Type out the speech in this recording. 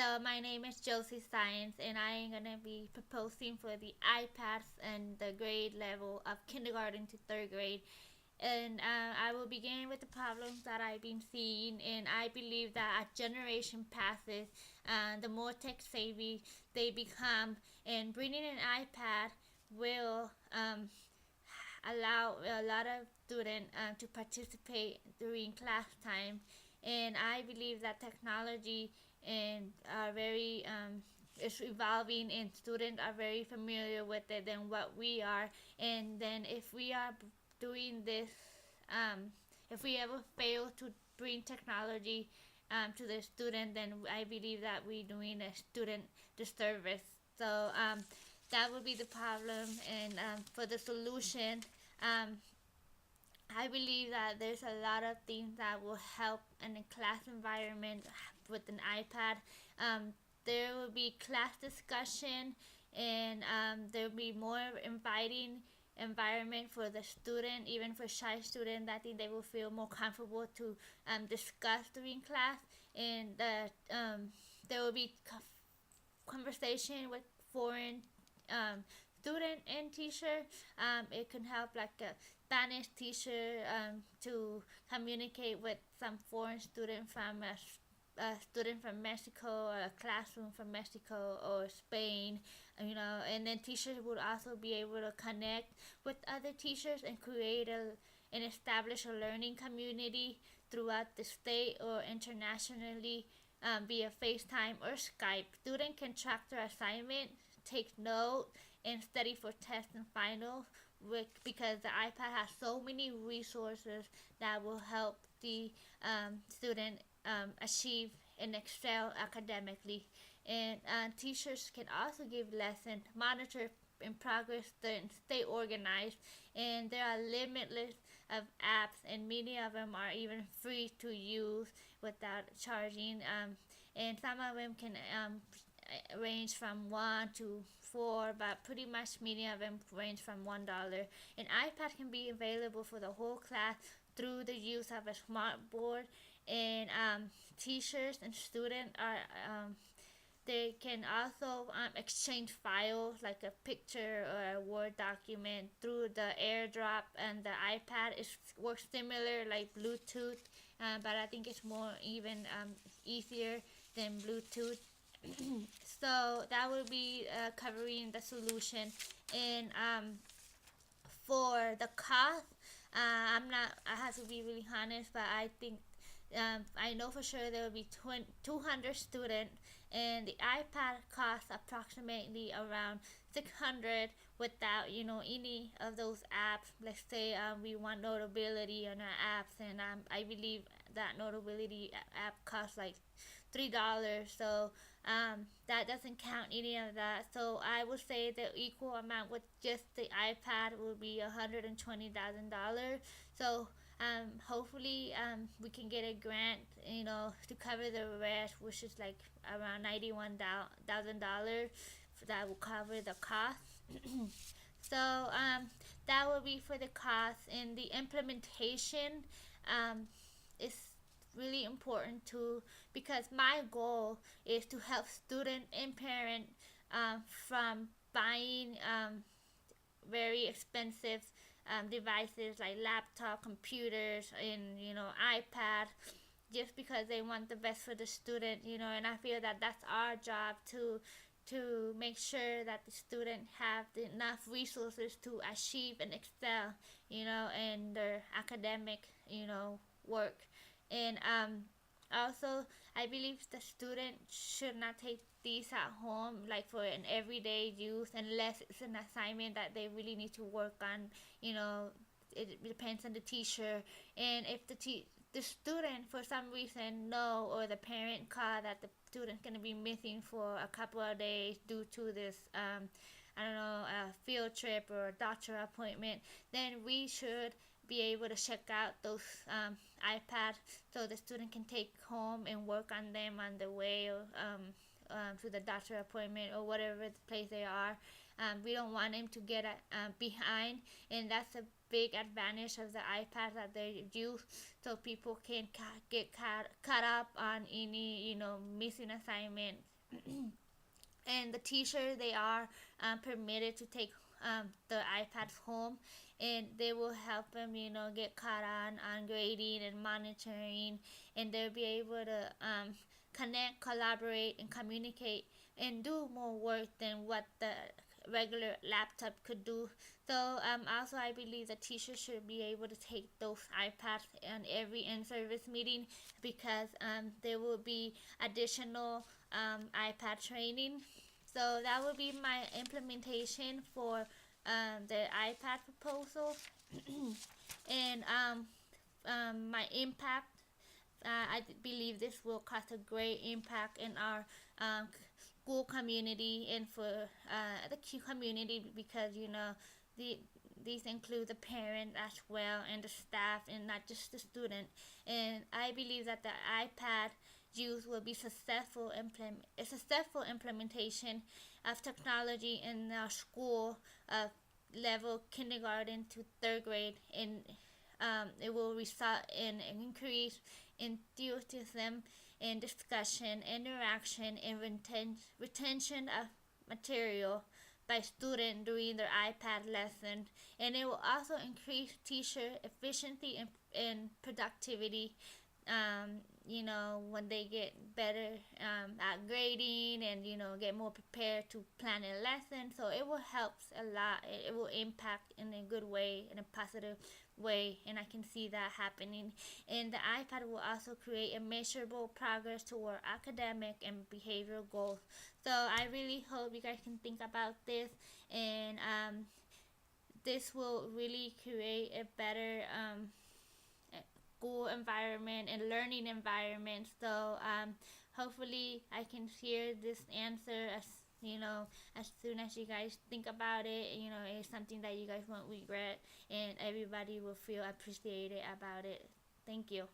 Hello, my name is Josie Science, and I am going to be proposing for the iPads and the grade level of kindergarten to third grade. And I will begin with the problems that I've been seeing, and I believe that as generation passes, the more tech savvy they become, and bringing an iPad will allow a lot of students to participate during class time. And I believe that technology and are very is evolving, and students are very familiar with it than what we are. And then if we are doing this, um, if we ever fail to bring technology to the student, then I believe that we're doing a student disservice. So that would be the problem. And for the solution, um, I believe that there's a lot of things that will help in a class environment with an iPad. Um, there will be class discussion, and there will be more inviting environment for the student, even for shy students. I think they will feel more comfortable to discuss during class, and there will be conversation with foreign student and teacher. It can help like a Spanish teacher to communicate with some foreign student from a student from Mexico, or a classroom from Mexico or Spain, and then teachers would also be able to connect with other teachers and create and establish a learning community throughout the state or internationally via FaceTime or Skype. Student can track their assignment, take note, and study for tests and finals, because the iPad has so many resources that will help the student achieve and excel academically. And teachers can also give lessons, monitor in progress, and stay organized. And there are limitless of apps, and many of them are even free to use without charging. And some of them can range from 1 to 4, but pretty much many of them range from $1. An iPad can be available for the whole class through the use of a smart board, and teachers and students are they can also exchange files like a picture or a Word document through the AirDrop, and the iPad is works similar like Bluetooth, but I think it's more even easier than Bluetooth. So that will be covering the solution. And for the cost, I'm not. I have to be really honest, but I think I know for sure there will be 200 students, and the iPad costs approximately around 600 without any of those apps. Let's say we want notability on our apps, and I believe that notability app costs like $3. So that doesn't count any of that. So I would say the equal amount with just the iPad would be $120,000. So hopefully we can get a grant, to cover the rest, which is like around $91,000. That will cover the cost. So that will be for the cost, and the implementation is really important too, because my goal is to help student and parent from buying very expensive devices like laptop computers and iPad, just because they want the best for the student. And I feel that that's our job to make sure that the student have enough resources to achieve and excel, in their academic, work. And also, I believe the student should not take these at home, like for an everyday use, unless it's an assignment that they really need to work on. It depends on the teacher, and if the student for some reason know, or the parent call that the student's gonna be missing for a couple of days due to this I don't know, a field trip or a doctor appointment, then we should be able to check out those iPads, so the student can take home and work on them on the way, or to the doctor appointment or whatever the place they are. We don't want them to get behind, and that's a big advantage of the iPad that they use, so people can get caught up on any missing assignment And the teacher, they are permitted to take the iPads home, and they will help them, get caught on grading and monitoring, and they'll be able to connect, collaborate, and communicate and do more work than what the regular laptop could do. So also I believe the teachers should be able to take those iPads on every in-service meeting, because there will be additional iPad training. So that would be my implementation for the iPad proposal. And my impact, I believe this will cause a great impact in our school community and for the community, because the these include the parent as well and the staff and not just the student. And I believe that the iPad use will be a successful implementation of technology in our school level, kindergarten to third grade, and it will result in an increase in enthusiasm and discussion, interaction, and retention of material by students during their iPad lesson. And it will also increase teacher efficiency and productivity, when they get better at grading, and get more prepared to plan a lesson. So it will help a lot. It will impact in a good way, in a positive way, and I can see that happening. And the iPad will also create a measurable progress toward academic and behavioral goals. So I really hope you guys can think about this, and this will really create a better school environment and learning environment. So hopefully I can hear this answer as soon as you guys think about it. It's something that you guys won't regret, and everybody will feel appreciated about it. Thank you.